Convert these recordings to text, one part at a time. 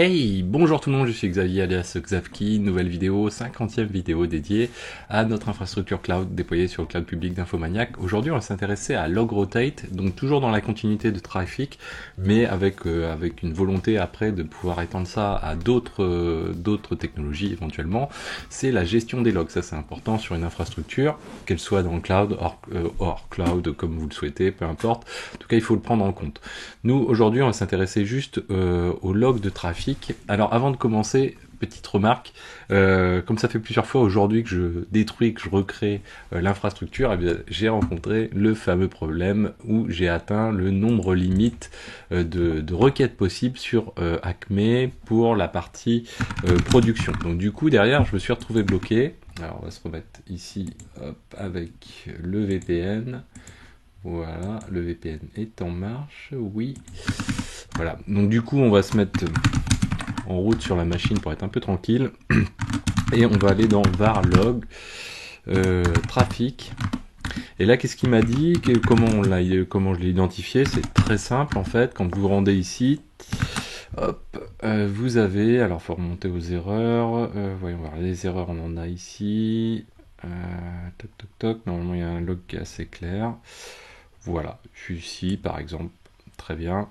Hey, bonjour tout le monde, je suis Xavier alias Xavki, nouvelle vidéo, 50e vidéo dédiée à notre infrastructure cloud déployée sur le cloud public d'Infomaniac. Aujourd'hui on va s'intéresser à LogRotate, donc toujours dans la continuité de Traefik, mais avec une volonté après de pouvoir étendre ça à d'autres technologies éventuellement. C'est la gestion des logs, ça c'est important sur une infrastructure, qu'elle soit dans le cloud, hors cloud, comme vous le souhaitez, peu importe. En tout cas il faut le prendre en compte. Nous aujourd'hui on va s'intéresser juste aux logs de Traefik. Alors avant de commencer, petite remarque, comme ça fait plusieurs fois aujourd'hui que je détruis, que je recrée l'infrastructure, eh bien, j'ai rencontré le fameux problème où j'ai atteint le nombre limite de requêtes possibles sur Acme pour la partie production. Donc du coup derrière je me suis retrouvé bloqué. Alors on va se remettre ici hop, avec le VPN. Voilà, le VPN est en marche, oui. Voilà, donc du coup on va se mettre en route sur la machine pour être un peu tranquille et on va aller dans var log Traefik. Et là qu'est-ce qu'il m'a dit, comment je l'ai identifié? C'est très simple en fait. Quand vous vous rendez ici, hop, vous avez, alors faut remonter aux erreurs, voyons voir, les erreurs on en a ici, toc toc toc, normalement il y a un log qui est assez clair. Voilà, je suis ici par exemple, très bien.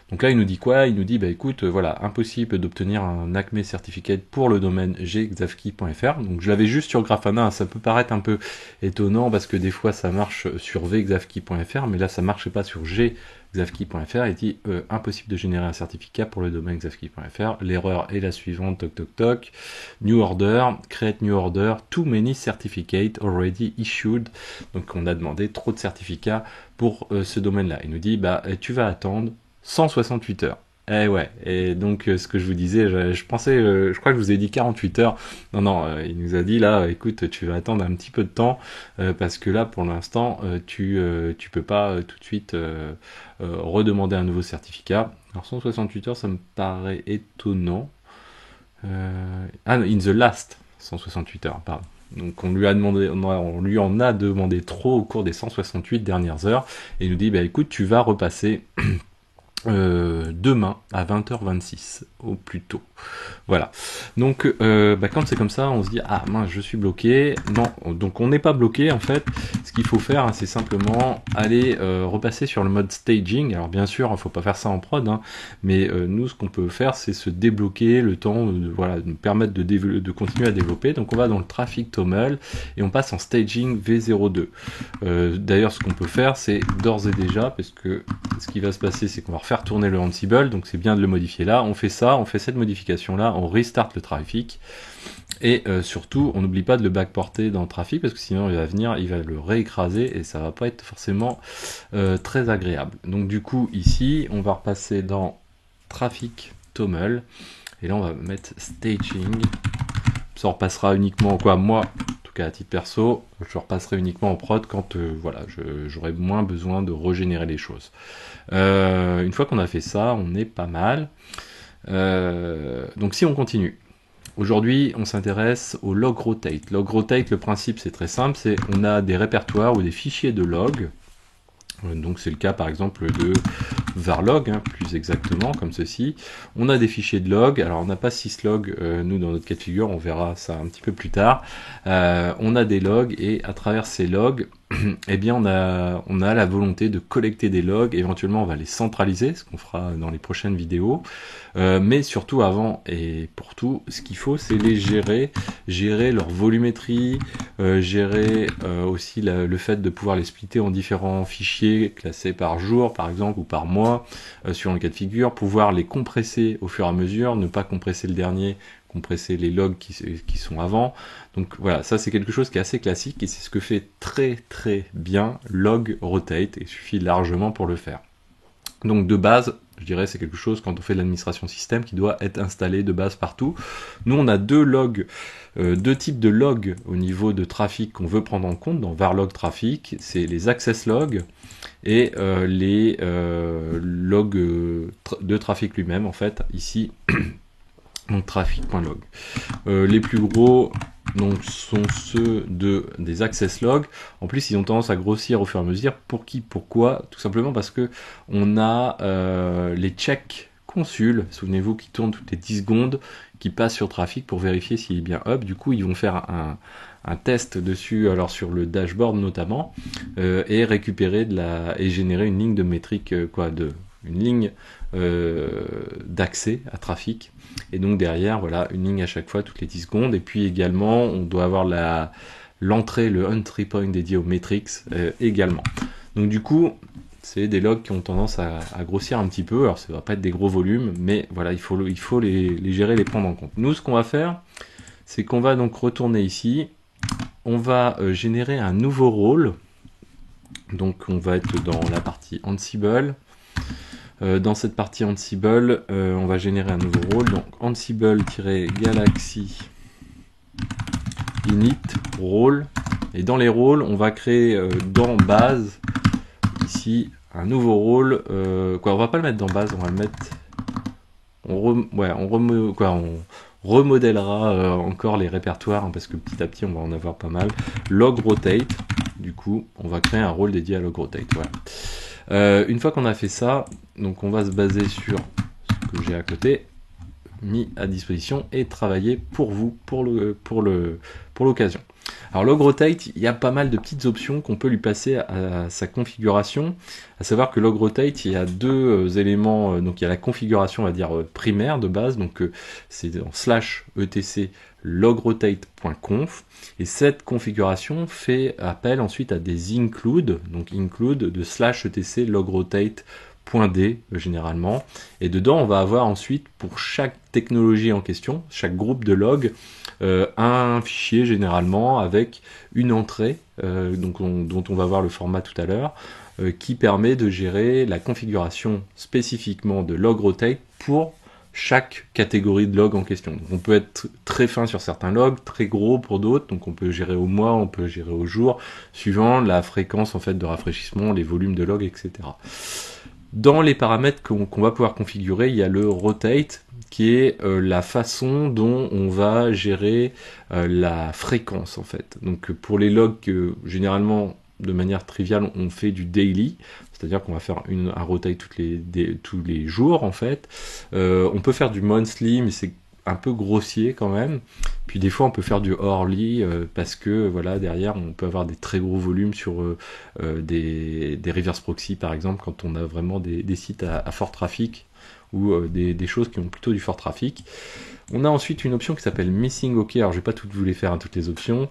Donc là il nous dit quoi? Il nous dit bah écoute, voilà, impossible d'obtenir un Acme Certificate pour le domaine gxavki.fr. Donc je l'avais juste sur Grafana, ça peut paraître un peu étonnant parce que des fois ça marche sur vxavki.fr, mais là ça marchait pas sur gxavki.fr. Il dit impossible de générer un certificat pour le domaine gxavki.fr. L'erreur est la suivante, toc toc toc, new order, create new order, too many certificates already issued. Donc on a demandé trop de certificats pour ce domaine-là. Il nous dit bah tu vas attendre 168 heures. Eh ouais, et donc ce que je vous disais, je pensais, je crois que je vous ai dit 48 heures. Non, il nous a dit là, écoute, tu vas attendre un petit peu de temps, parce que là, pour l'instant, tu peux pas tout de suite redemander un nouveau certificat. Alors 168 heures, ça me paraît étonnant. In the last 168 heures, pardon. Donc on lui en a demandé trop au cours des 168 dernières heures, et il nous dit, bah écoute, tu vas repasser demain à 20h26 au plus tôt. Voilà. Donc quand c'est comme ça, on se dit ah mince, je suis bloqué. Non, donc on n'est pas bloqué en fait. Ce qu'il faut faire, hein, c'est simplement aller repasser sur le mode staging. Alors bien sûr, il faut pas faire ça en prod, hein, mais nous, ce qu'on peut faire, c'est se débloquer le temps, voilà, nous permettre de continuer à développer. Donc on va dans le Traefik TOML et on passe en staging V02. D'ailleurs, ce qu'on peut faire, c'est d'ores et déjà, parce que ce qui va se passer, c'est qu'on va refaire tourner le Ansible, donc c'est bien de le modifier là. On fait ça, on fait cette modification là, on restart le Traefik, et surtout on n'oublie pas de le backporter dans le Traefik parce que sinon il va venir, il va le réécraser et ça va pas être forcément très agréable. Donc du coup ici on va repasser dans Traefik TOML et là on va mettre staging. Ça repassera uniquement moi en tout cas à titre perso, je repasserai uniquement en prod quand voilà, j'aurai moins besoin de régénérer les choses. Une fois qu'on a fait ça, on est pas mal. Donc si on continue, aujourd'hui on s'intéresse au LogRotate. LogRotate, le principe c'est très simple, c'est on a des répertoires ou des fichiers de log. Donc c'est le cas par exemple de varlog, hein, plus exactement comme ceci. On a des fichiers de log, alors on n'a pas syslog, nous dans notre cas de figure, on verra ça un petit peu plus tard. On a des logs et à travers ces logs, eh bien on a la volonté de collecter des logs, éventuellement on va les centraliser, ce qu'on fera dans les prochaines vidéos, mais surtout avant et pour tout, ce qu'il faut c'est les gérer leur volumétrie, gérer aussi le fait de pouvoir les splitter en différents fichiers classés par jour par exemple ou par mois, sur le cas de figure, pouvoir les compresser au fur et à mesure, ne pas compresser le dernier, compresser les logs qui sont avant. Donc voilà, ça c'est quelque chose qui est assez classique et c'est ce que fait très très bien LogRotate, et il suffit largement pour le faire. Donc de base, Je dirais c'est quelque chose quand on fait de l'administration système qui doit être installé de base partout. Nous on a deux types de logs au niveau de trafic qu'on veut prendre en compte dans var log trafic. C'est les access logs et les logs de trafic lui-même en fait ici. Donc trafic.log. Les plus gros donc, sont ceux des access logs. En plus, ils ont tendance à grossir au fur et à mesure. Pour qui? Pourquoi? Tout simplement parce que on a les check consul, souvenez-vous, qui tournent toutes les 10 secondes, qui passent sur trafic pour vérifier s'il est bien up. Du coup, ils vont faire un test dessus, alors sur le dashboard notamment, et récupérer et générer une ligne de métrique, une ligne d'accès à trafic. Et donc derrière, voilà, une ligne à chaque fois, toutes les 10 secondes. Et puis également, on doit avoir l'entrée, le entry point dédié aux metrics également. Donc du coup, c'est des logs qui ont tendance à grossir un petit peu. Alors ça va pas être des gros volumes, mais voilà, il faut les gérer, les prendre en compte. Nous, ce qu'on va faire, c'est qu'on va donc retourner ici. On va générer un nouveau rôle. Donc on va être dans la partie Ansible. Dans cette partie Ansible, on va générer un nouveau rôle. Donc Ansible-Galaxy init rôle. Et dans les rôles, on va créer dans base ici un nouveau rôle. On va pas le mettre dans base, on va le mettre. On remodèlera encore les répertoires hein, parce que petit à petit on va en avoir pas mal. Log rotate. Du coup, on va créer un rôle dédié à log rotate. Voilà. Une fois qu'on a fait ça, donc on va se baser sur ce que j'ai à côté, mis à disposition et travailler pour vous, pour l'occasion. Alors log rotate, il y a pas mal de petites options qu'on peut lui passer à sa configuration, à savoir que log rotate, il y a deux éléments, donc il y a la configuration, on va dire primaire de base, donc c'est dans /etc logrotate.conf et cette configuration fait appel ensuite à des include, donc include de /etc logrotate.d généralement, et dedans on va avoir ensuite pour chaque technologie en question, chaque groupe de log, un fichier généralement avec une entrée dont on va voir le format tout à l'heure, qui permet de gérer la configuration spécifiquement de logrotate pour chaque catégorie de log en question. Donc on peut être très fin sur certains logs, très gros pour d'autres, donc on peut gérer au mois, on peut gérer au jour, suivant la fréquence en fait de rafraîchissement, les volumes de log, etc. Dans les paramètres qu'on va pouvoir configurer, il y a le rotate, qui est la façon dont on va gérer la fréquence en fait. Donc pour les logs, généralement de manière triviale, on fait du daily, c'est-à-dire qu'on va faire un rotate tous les jours en fait. On peut faire du monthly, mais c'est un peu grossier quand même. Puis des fois on peut faire du hourly parce que voilà derrière on peut avoir des très gros volumes sur des reverse proxy par exemple quand on a vraiment des sites à fort trafic ou des choses qui ont plutôt du fort trafic. On a ensuite une option qui s'appelle Missing OK. Alors je vais pas toutes vous les faire, hein, toutes les options.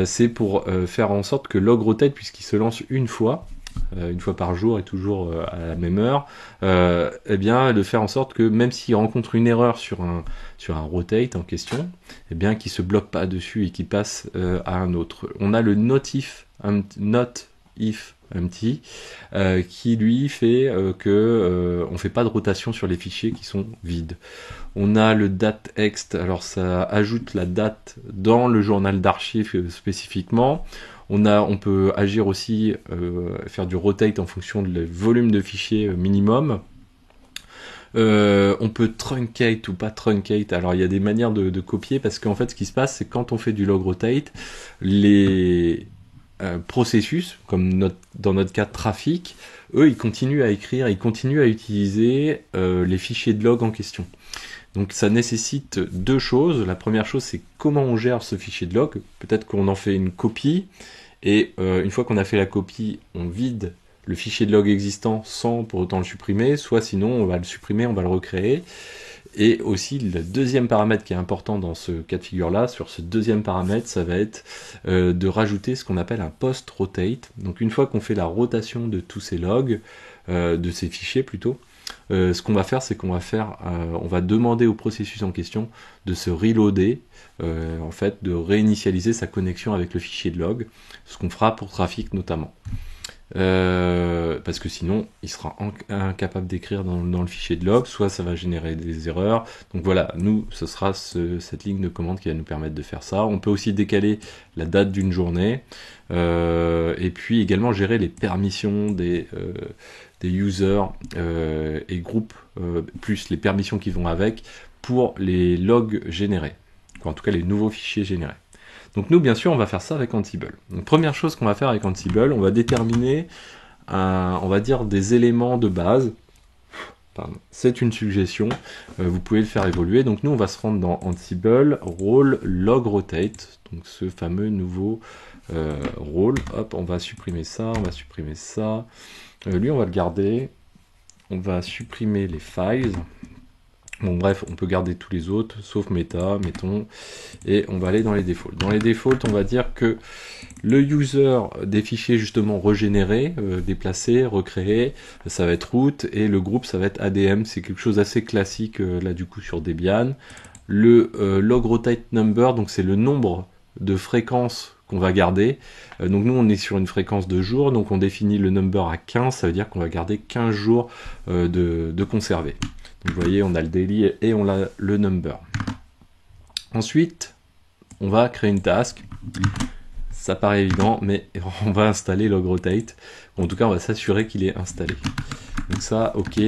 C'est pour faire en sorte que log rotate, puisqu'il se lance une fois par jour et toujours à la même heure, eh bien de faire en sorte que même s'il rencontre une erreur sur un rotate en question, eh bien qu'il se bloque pas dessus et qu'il passe à un autre. On a le not if empty qui lui fait que on fait pas de rotation sur les fichiers qui sont vides. On a le datext, alors ça ajoute la date dans le journal d'archives spécifiquement. On peut agir aussi, faire du rotate en fonction du volume de fichiers minimum. On peut truncate ou pas truncate. Alors il y a des manières de copier parce qu'en fait ce qui se passe c'est quand on fait du log rotate, les processus, comme dans notre cas trafic, eux ils continuent à écrire, ils continuent à utiliser les fichiers de log en question. Donc ça nécessite deux choses. La première chose, c'est comment on gère ce fichier de log. Peut-être qu'on en fait une copie, et une fois qu'on a fait la copie, on vide le fichier de log existant sans pour autant le supprimer, soit sinon on va le supprimer, on va le recréer. Et aussi, le deuxième paramètre qui est important dans ce cas de figure-là, sur ce deuxième paramètre, ça va être de rajouter ce qu'on appelle un post-rotate. Donc une fois qu'on fait la rotation de tous ces logs, de ces fichiers plutôt, ce qu'on va faire, c'est qu'on va demander au processus en question de se reloader, en fait, de réinitialiser sa connexion avec le fichier de log, ce qu'on fera pour trafic notamment. parce que sinon il sera incapable d'écrire dans le fichier de log, soit ça va générer des erreurs. Donc voilà, nous ce sera cette ligne de commande qui va nous permettre de faire ça. On peut aussi décaler la date d'une journée, et puis également gérer les permissions des users et groupes, plus les permissions qui vont avec pour les logs générés, ou en tout cas les nouveaux fichiers générés. Donc nous, bien sûr, on va faire ça avec Ansible. Donc première chose qu'on va faire avec Ansible, on va déterminer, on va dire, des éléments de base. C'est une suggestion, vous pouvez le faire évoluer. Donc nous, on va se rendre dans Ansible, role, log, rotate, donc ce fameux nouveau role. Hop, on va supprimer ça, on va supprimer ça. Lui, on va le garder. On va supprimer les files. Bon bref, on peut garder tous les autres, sauf meta, mettons, et on va aller dans les defaults. Dans les defaults, on va dire que le user des fichiers justement régénérés, déplacés, recréés, ça va être root, et le groupe ça va être ADM, c'est quelque chose d'assez classique là du coup sur Debian. Le log rotate number, donc c'est le nombre de fréquences qu'on va garder. Donc nous on est sur une fréquence de jours, donc on définit le number à 15, ça veut dire qu'on va garder 15 jours de conserver. Vous voyez, on a le daily et on a le number. Ensuite, on va créer une task. Ça paraît évident, mais on va installer logrotate. En tout cas, on va s'assurer qu'il est installé. Donc ça, ok,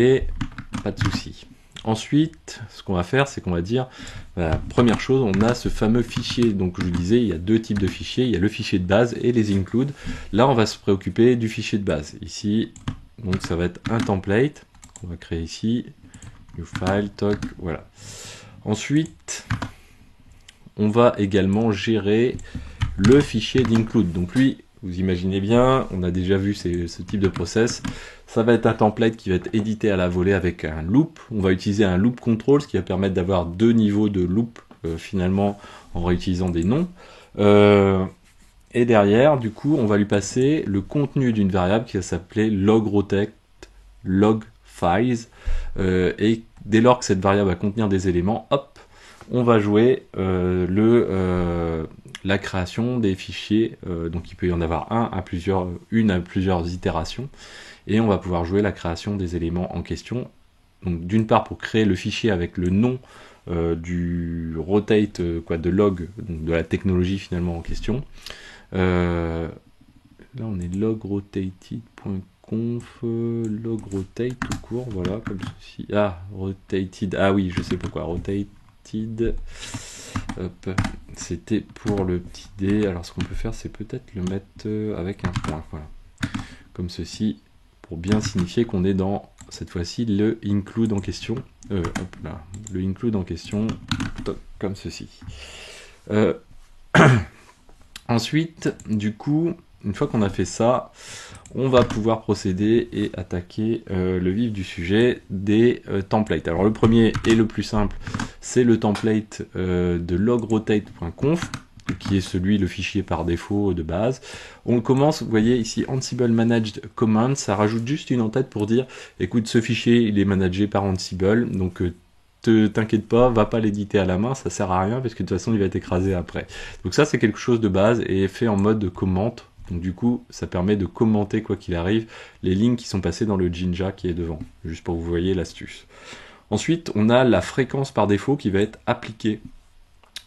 pas de souci. Ensuite, ce qu'on va faire, c'est qu'on va dire, voilà, première chose, on a ce fameux fichier. Donc je vous disais, il y a deux types de fichiers. Il y a le fichier de base et les includes. Là, on va se préoccuper du fichier de base. Ici, donc ça va être un template qu'on va créer ici. New file, toc, voilà. Ensuite, on va également gérer le fichier d'include. Donc lui, vous imaginez bien, on a déjà vu ce type de process. Ça va être un template qui va être édité à la volée avec un loop. On va utiliser un loop control, ce qui va permettre d'avoir deux niveaux de loop finalement en réutilisant des noms. Et derrière, du coup, on va lui passer le contenu d'une variable qui va s'appeler log-rotate, log-files, et dès lors que cette variable va contenir des éléments, hop, on va jouer la création des fichiers. Donc il peut y en avoir une à plusieurs itérations, et on va pouvoir jouer la création des éléments en question. Donc d'une part pour créer le fichier avec le nom du rotate, de log, donc de la technologie finalement en question. Là on est logrotated.conf, logrotate tout court, voilà, comme ceci. Ah, rotated, ah oui, je sais pourquoi, rotated, hop, c'était pour le petit d. Alors ce qu'on peut faire, c'est peut-être le mettre avec un point, voilà, comme ceci, pour bien signifier qu'on est dans, cette fois-ci, le include en question, hop là, le include en question, comme ceci. Ensuite, du coup, une fois qu'on a fait ça, on va pouvoir procéder et attaquer le vif du sujet des templates. Alors le premier et le plus simple, c'est le template de logrotate.conf, qui est le fichier par défaut de base. On commence, vous voyez ici, Ansible Managed Commands, ça rajoute juste une en-tête pour dire, écoute, ce fichier, il est managé par Ansible, donc t'inquiète pas, va pas l'éditer à la main, ça sert à rien, parce que de toute façon, il va être écrasé après. Donc ça, c'est quelque chose de base, et fait en mode commente. Donc du coup, ça permet de commenter, quoi qu'il arrive, les lignes qui sont passées dans le Jinja qui est devant, juste pour que vous voyez l'astuce. Ensuite, on a la fréquence par défaut qui va être appliquée.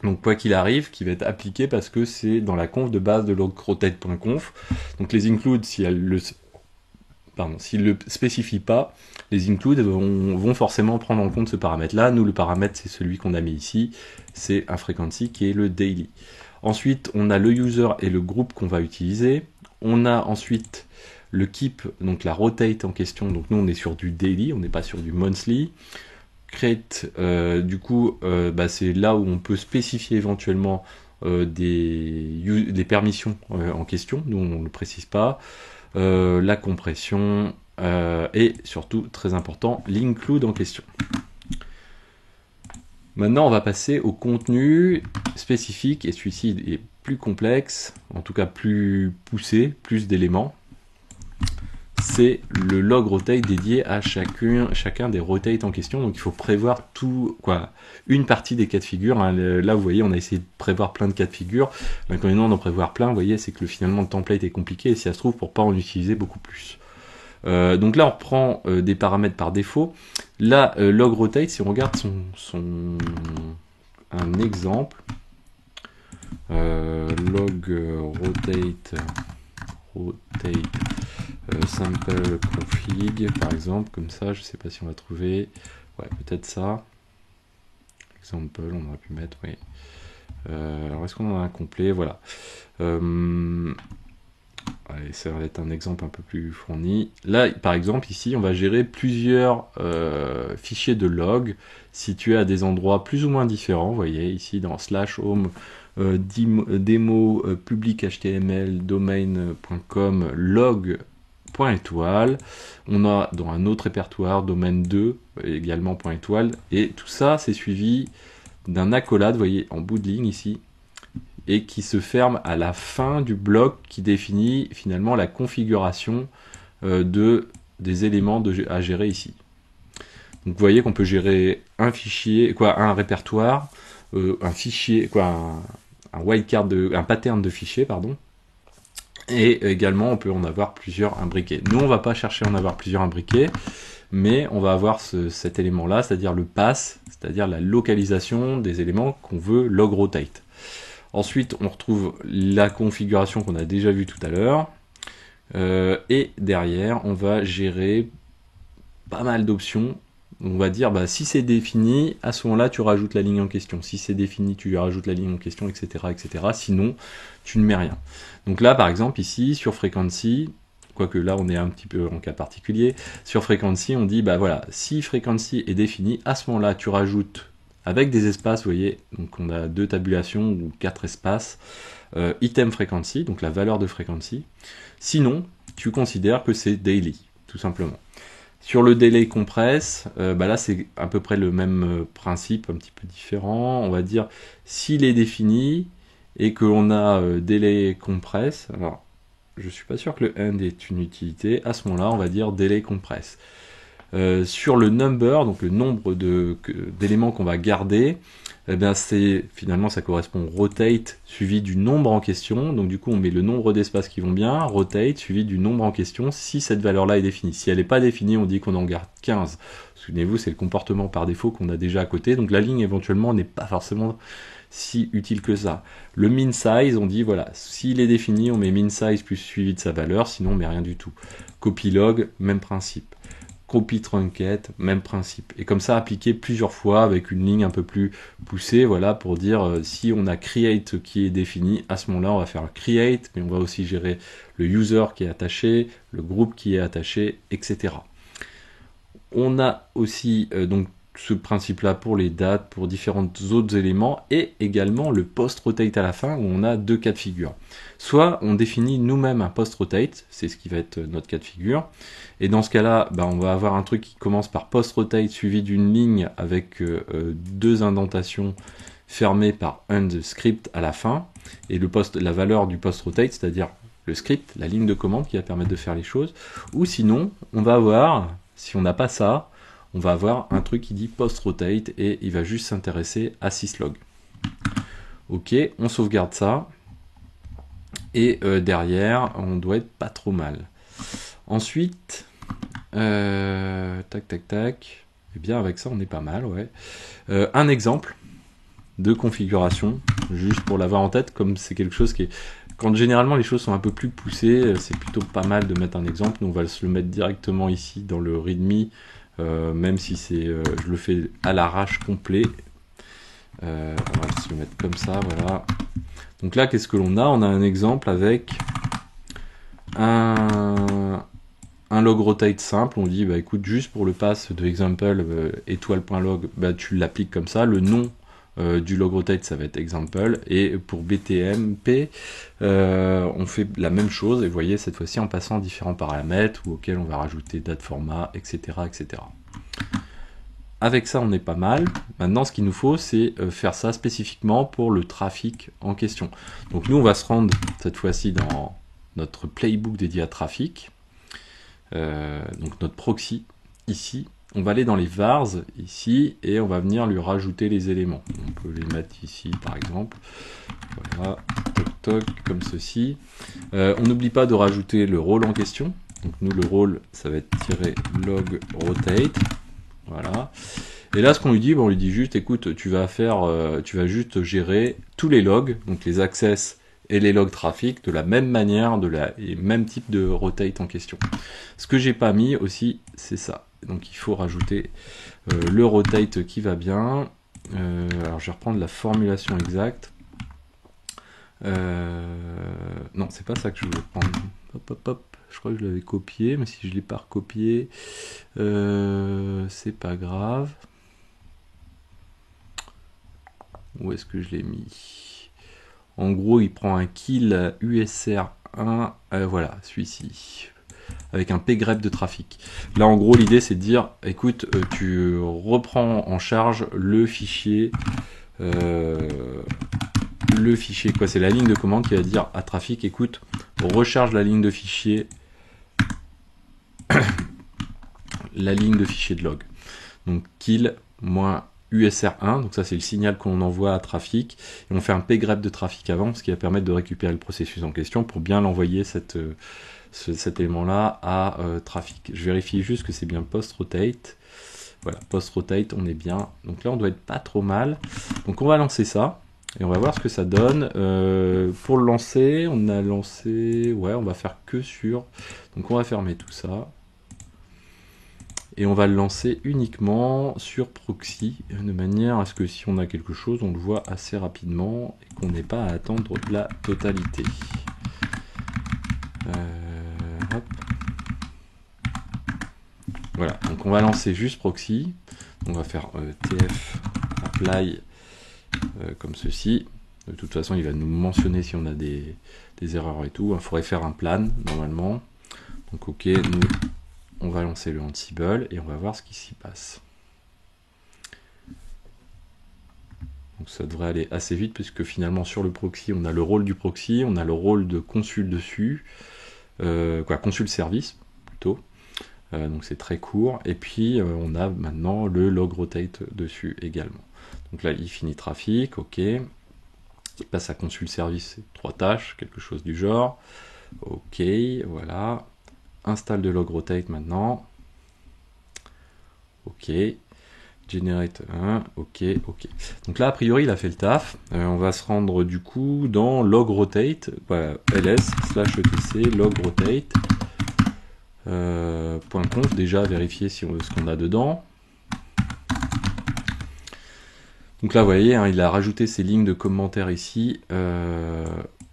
Donc quoi qu'il arrive, qui va être appliquée parce que c'est dans la conf de base de logrotate.conf. Donc les includes, s'ils le spécifient pas, les includes vont forcément prendre en compte ce paramètre-là. Nous, le paramètre, c'est celui qu'on a mis ici, c'est un frequency qui est le daily. Ensuite, on a le user et le groupe qu'on va utiliser. On a ensuite le keep, donc la rotate en question. Donc nous, on est sur du daily, on n'est pas sur du monthly. Create, du coup, c'est là où on peut spécifier éventuellement des permissions en question. Nous, on ne le précise pas. La compression et surtout, très important, l'include en question. Maintenant, on va passer au contenu spécifique, et celui-ci est plus complexe, en tout cas plus poussé, plus d'éléments. c'est le log rotate dédié à chacun des rotates en question. Donc il faut prévoir une partie des cas de figure. Hein. Là, vous voyez, on a essayé de prévoir plein de cas de figure. L'inconvénient d'en prévoir plein, vous voyez, c'est que finalement le template est compliqué et si ça se trouve, pour pas en utiliser beaucoup plus. Donc là, on reprend des paramètres par défaut. Là, log rotate, si on regarde un exemple, log rotate sample config, par exemple, comme ça, je sais pas si on va trouver, ouais, peut-être ça, example, on aurait pu mettre, oui. Alors, est-ce qu'on en a un complet? Voilà. Allez, ça va être un exemple un peu plus fourni. Là, par exemple, ici, on va gérer plusieurs fichiers de log situés à des endroits plus ou moins différents. Vous voyez, ici, dans /home, démo public html domain.com log.étoile. On a dans un autre répertoire domaine 2 également .étoile. Et tout ça, c'est suivi d'un accolade, vous voyez, en bout de ligne ici, et qui se ferme à la fin du bloc qui définit finalement la configuration des éléments à gérer ici. Donc vous voyez qu'on peut gérer un fichier, un répertoire, un fichier, un wildcard, un pattern de fichier, pardon. Et également on peut en avoir plusieurs imbriqués. Nous on va pas chercher à en avoir plusieurs imbriqués, mais on va avoir cet élément là, c'est-à-dire le pass, c'est-à-dire la localisation des éléments qu'on veut log rotate. Ensuite, on retrouve la configuration qu'on a déjà vue tout à l'heure. Et derrière, on va gérer pas mal d'options. On va dire, si c'est défini, à ce moment-là, tu rajoutes la ligne en question. Si c'est défini, tu rajoutes la ligne en question, etc., etc. Sinon, tu ne mets rien. Donc là, par exemple, ici, sur Frequency, quoique là, on est un petit peu en cas particulier, sur Frequency, on dit, voilà, si Frequency est défini, à ce moment-là, tu rajoutes avec des espaces, vous voyez, donc on a 2 tabulations ou 4 espaces, item frequency, donc la valeur de frequency. Sinon, tu considères que c'est daily, tout simplement. Sur le delay compress, là c'est à peu près le même principe, un petit peu différent. On va dire, s'il est défini et que l'on a delay compress, alors je suis pas sûr que le end est une utilité, à ce moment-là on va dire delay compress. Sur le number, donc le nombre d'éléments qu'on va garder, finalement ça correspond au rotate suivi du nombre en question. Donc du coup on met le nombre d'espaces qui vont bien, rotate suivi du nombre en question si cette valeur-là est définie. Si elle n'est pas définie, on dit qu'on en garde 15. Souvenez-vous, c'est le comportement par défaut qu'on a déjà à côté. Donc la ligne éventuellement n'est pas forcément si utile que ça. Le min size, on dit voilà, s'il est défini, on met min size plus suivi de sa valeur, sinon on met rien du tout. Copy log, même principe. Copy trunket, même principe. Et comme ça, appliqué plusieurs fois avec une ligne un peu plus poussée, voilà, pour dire si on a create qui est défini, à ce moment-là, on va faire un create, mais on va aussi gérer le user qui est attaché, le groupe qui est attaché, etc. On a aussi donc ce principe-là pour les dates, pour différents autres éléments, et également le post-rotate à la fin, où on a 2 cas de figure. Soit on définit nous-mêmes un post-rotate, c'est ce qui va être notre cas de figure, et dans ce cas-là, on va avoir un truc qui commence par post-rotate suivi d'une ligne avec 2 indentations fermées par end script à la fin, et la valeur du post-rotate, c'est-à-dire le script, la ligne de commande qui va permettre de faire les choses, ou sinon, on va avoir, si on n'a pas ça, on va avoir un truc qui dit post-rotate et il va juste s'intéresser à syslog. Ok, on sauvegarde ça. Et derrière, on doit être pas trop mal. Ensuite, tac, tac, tac. Eh bien, avec ça, on est pas mal, ouais. Un exemple de configuration, juste pour l'avoir en tête, comme c'est quelque chose qui est... Quand généralement les choses sont un peu plus poussées, c'est plutôt pas mal de mettre un exemple. Nous, on va se le mettre directement ici dans le readme, même si je le fais à l'arrache complet. On va se le mettre comme ça, voilà. Donc là, qu'est-ce que l'on a? On a un exemple avec un log rotate simple. On dit, écoute, juste pour le pass de example étoile.log, tu l'appliques comme ça. Le nom du log rotate, ça va être example. Et pour BTMP, on fait la même chose. Et vous voyez, cette fois-ci, en passant différents paramètres auxquels on va rajouter date format, etc., etc. Avec ça, on est pas mal. Maintenant, ce qu'il nous faut, c'est faire ça spécifiquement pour le trafic en question. Donc nous, on va se rendre cette fois-ci dans notre playbook dédié à trafic. donc notre proxy, ici. On va aller dans les vars, ici, et on va venir lui rajouter les éléments. On peut les mettre ici, par exemple. Voilà, toc toc, comme ceci. On n'oublie pas de rajouter le rôle en question. Donc nous, le rôle, ça va être -log rotate. Voilà. Et là, ce qu'on lui dit, on lui dit juste, écoute, tu vas juste gérer tous les logs, donc les access et les logs trafic, de la même manière, et même type de rotate en question. Ce que j'ai pas mis aussi, c'est ça. Donc il faut rajouter le rotate qui va bien. Alors je vais reprendre la formulation exacte. Non, c'est pas ça que je voulais prendre. Hop, hop, hop. Je crois que je l'avais copié, mais si je l'ai pas recopié, c'est pas grave. Où est-ce que je l'ai mis? En gros, il prend un kill USR1, voilà, celui-ci, avec un pgrep de trafic. Là, en gros, l'idée, c'est de dire, écoute, tu reprends en charge le fichier, quoi, c'est la ligne de commande qui va dire à trafic, écoute, recharge la ligne de fichier, la ligne de fichier de log. Donc, kill moins USR1, donc ça c'est le signal qu'on envoie à trafic, et on fait un pgrep de trafic avant, ce qui va permettre de récupérer le processus en question pour bien l'envoyer cet élément-là à trafic. Je vérifie juste que c'est bien post-rotate. Voilà, post-rotate, on est bien. Donc là, on doit être pas trop mal. Donc on va lancer ça, et on va voir ce que ça donne. Pour le lancer, on a lancé... Ouais, on va faire que sur... Donc on va fermer tout ça. Et on va le lancer uniquement sur proxy, de manière à ce que si on a quelque chose, on le voit assez rapidement et qu'on n'ait pas à attendre la totalité. Hop. Voilà, donc on va lancer juste proxy. On va faire tf apply comme ceci. De toute façon, il va nous mentionner si on a des erreurs et tout. Il faudrait faire un plan normalement. Donc ok, nous... On va lancer le Ansible et on va voir ce qui s'y passe. Donc ça devrait aller assez vite puisque finalement sur le proxy, on a le rôle du proxy, on a le rôle de consul dessus, consul service plutôt. Donc c'est très court. Et puis on a maintenant le log rotate dessus également. Donc là, il finit trafic, ok. Il passe à consul service, 3 tâches, quelque chose du genre. Ok, voilà. Installe de log rotate maintenant. Ok. Generate 1. Ok, ok. Donc là, a priori, il a fait le taf. On va se rendre du coup dans log rotate. Voilà, ls/etc log rotate. .conf, déjà vérifier ce qu'on a dedans. Donc là, vous voyez, hein, il a rajouté ces lignes de commentaires ici,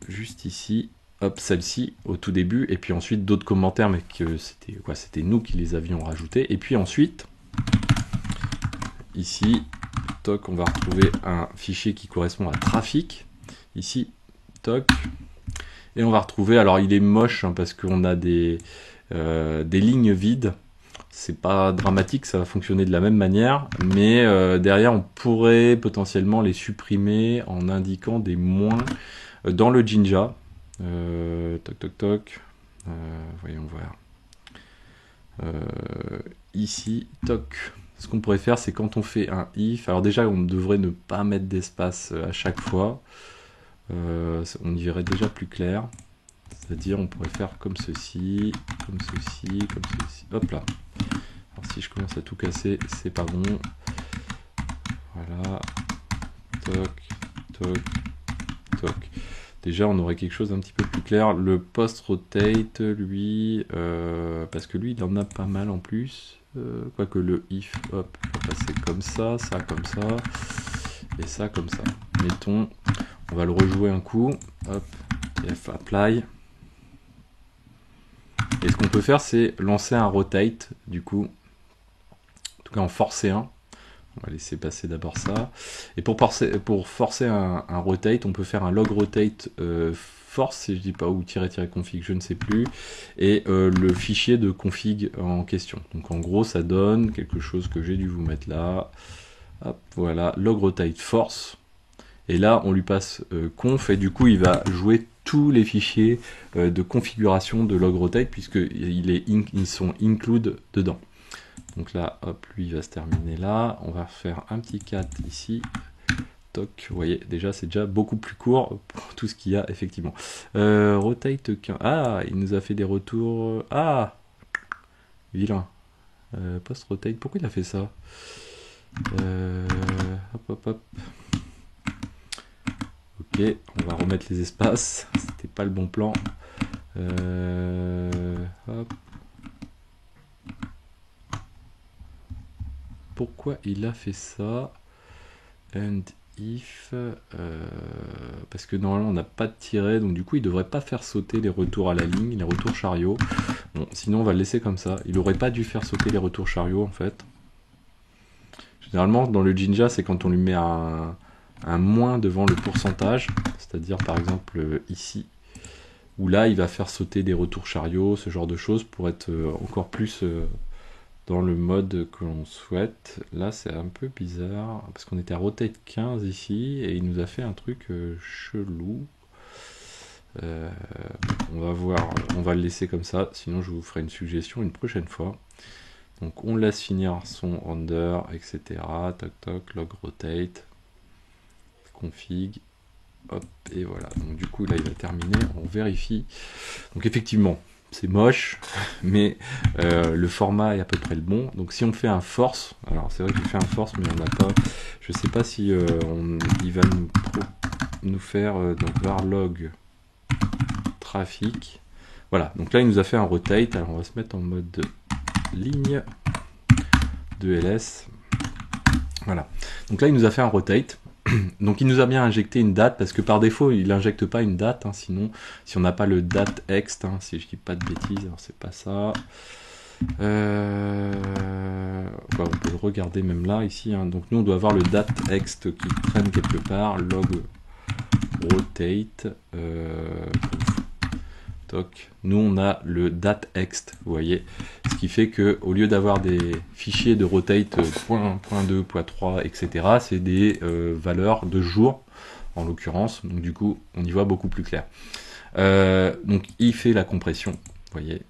juste ici. Hop, celle-ci au tout début, et puis ensuite d'autres commentaires, mais que c'était nous qui les avions rajoutés. Et puis ensuite, ici, toc, on va retrouver un fichier qui correspond à trafic. Ici, toc, et on va retrouver. Alors il est moche hein, parce qu'on a des lignes vides. C'est pas dramatique, ça va fonctionner de la même manière, mais derrière on pourrait potentiellement les supprimer en indiquant des moins dans le Jinja. Toc toc toc, voyons voir. Ici, toc. Ce qu'on pourrait faire, c'est quand on fait un if, alors déjà on devrait ne pas mettre d'espace à chaque fois, on y verrait déjà plus clair, c'est-à-dire on pourrait faire comme ceci, comme ceci, comme ceci, hop là. Alors si je commence à tout casser, c'est pas bon. Voilà, toc, toc, toc. Déjà, on aurait quelque chose d'un petit peu plus clair. Le post-rotate, lui, parce que lui, il en a pas mal en plus. Quoique le if, hop, va passer comme ça comme ça, et ça comme ça. Mettons, on va le rejouer un coup. Hop, tf apply. Et ce qu'on peut faire, c'est lancer un rotate, du coup. En tout cas, en forcer un. On va laisser passer d'abord ça. Et pour forcer un rotate, on peut faire un log rotate force, si je dis pas, ou --config, je ne sais plus, et le fichier de config en question. Donc en gros, ça donne quelque chose que j'ai dû vous mettre là. Hop, voilà, log rotate force. et là on lui passe conf, et du coup il va jouer tous les fichiers de configuration de log rotate, puisqu'ils sont include dedans. Donc là, hop, lui il va se terminer là, on va faire un petit cat ici. Toc, vous voyez, déjà c'est déjà beaucoup plus court pour tout ce qu'il y a effectivement. Rotate 15, ah, il nous a fait des retours, ah, vilain. Post rotate, pourquoi il a fait ça? Hop hop hop. Ok, on va remettre les espaces, c'était pas le bon plan. Hop. Pourquoi il a fait ça? And if, parce que normalement on n'a pas de tiret, donc du coup il devrait pas faire sauter les retours à la ligne, les retours chariot. Bon, sinon on va le laisser comme ça. Il aurait pas dû faire sauter les retours chariot en fait. Généralement dans le Jinja c'est quand on lui met un moins devant le pourcentage, c'est-à-dire par exemple ici, où là il va faire sauter des retours chariot, ce genre de choses, pour être encore plus dans le mode que l'on souhaite. Là c'est un peu bizarre, parce qu'on était à rotate 15 ici, et il nous a fait un truc chelou. On va voir, on va le laisser comme ça, sinon je vous ferai une suggestion une prochaine fois. Donc on laisse finir son render, etc. Toc toc, log rotate, config, hop, et voilà. Donc du coup là il va terminer, on vérifie. Donc effectivement, c'est moche, mais le format est à peu près le bon. Donc si on fait un force, alors c'est vrai qu'il fait un force, mais on n'a pas, je sais pas si il va nous faire donc var log trafic. Voilà, donc là il nous a fait un rotate. Alors on va se mettre en mode ligne de ls. Voilà, donc là il nous a fait un rotate. Donc il nous a bien injecté une date, parce que par défaut il n'injecte pas une date, hein, sinon si on n'a pas le date ext, hein, si je dis pas de bêtises, alors c'est pas ça. On peut le regarder même là, ici, hein. Donc nous on doit avoir le date ext qui traîne quelque part, log rotate, toc. Nous on a le date ext, vous voyez, ce qui fait que au lieu d'avoir des fichiers de rotate .2, .3, etc., c'est des valeurs de jour en l'occurrence, donc du coup on y voit beaucoup plus clair. Donc il fait la compression, vous voyez,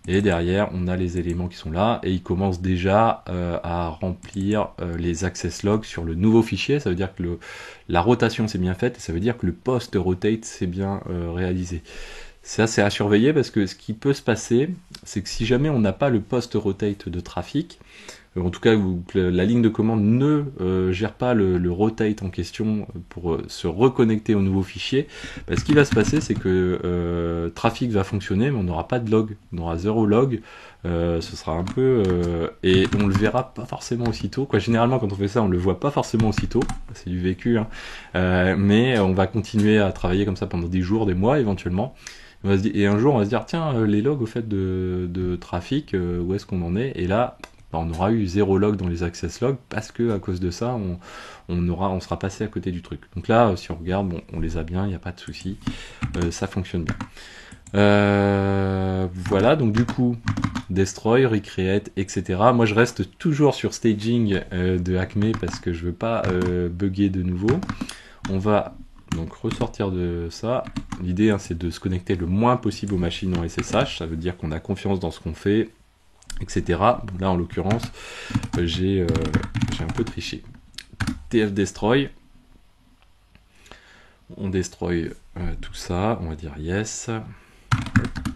et derrière on a les éléments qui sont là, et il commence déjà à remplir les access logs sur le nouveau fichier. Ça veut dire que la rotation c'est bien faite, et ça veut dire que le post rotate c'est bien réalisé. Ça, c'est à surveiller, parce que ce qui peut se passer, c'est que si jamais on n'a pas le post-rotate de trafic, en tout cas où la ligne de commande ne gère pas le rotate en question pour se reconnecter au nouveau fichier, ce qui va se passer, c'est que trafic va fonctionner, mais on n'aura pas de log, on aura 0 log. Ce sera un peu et on le verra pas forcément aussitôt, quoi. Généralement quand on fait ça on le voit pas forcément aussitôt, c'est du vécu, hein. Mais on va continuer à travailler comme ça pendant des jours, des mois éventuellement. Et un jour on va se dire tiens, les logs au fait de trafic, où est-ce qu'on en est? Et là on aura eu 0 log dans les access logs, parce que à cause de ça on sera passé à côté du truc. Donc là si on regarde, bon, on les a bien, il n'y a pas de souci, ça fonctionne bien. Voilà, donc du coup destroy, recreate, etc. Moi je reste toujours sur staging de Acme, parce que je veux pas bugger de nouveau. On va donc ressortir de ça. L'idée, hein, c'est de se connecter le moins possible aux machines en SSH, ça veut dire qu'on a confiance dans ce qu'on fait, etc. Bon, là en l'occurrence j'ai un peu triché. TF destroy, on destroy tout ça, on va dire yes.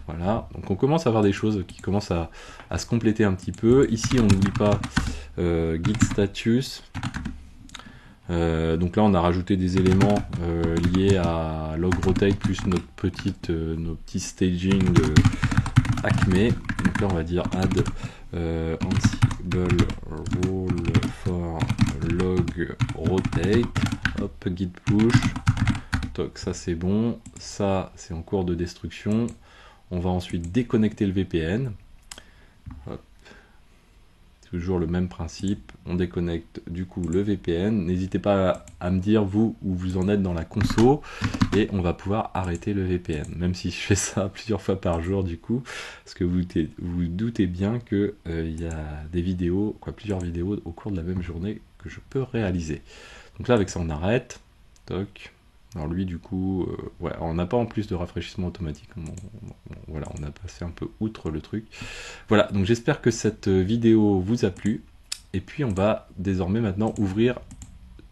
Voilà, donc on commence à avoir des choses qui commencent à se compléter un petit peu. Ici on n'oublie pas git status. Donc là on a rajouté des éléments liés à log rotate plus nos petits staging de Acme. Donc là on va dire add ansible rule for log rotate. Hop, git push. Toc, ça c'est bon. Ça c'est en cours de destruction. On va ensuite déconnecter le VPN. Hop. Toujours le même principe, on déconnecte du coup le VPN. N'hésitez pas à me dire vous où vous en êtes dans la conso, et on va pouvoir arrêter le VPN, même si je fais ça plusieurs fois par jour du coup, parce que vous doutez bien que il y a des vidéos, plusieurs vidéos au cours de la même journée que je peux réaliser. Donc là avec ça on arrête. Toc. Alors lui du coup, ouais, on n'a pas en plus de rafraîchissement automatique, voilà, on a passé un peu outre le truc. Voilà, donc j'espère que cette vidéo vous a plu, et puis on va désormais maintenant ouvrir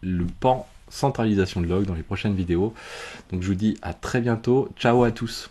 le pan centralisation de log dans les prochaines vidéos. Donc je vous dis à très bientôt, ciao à tous.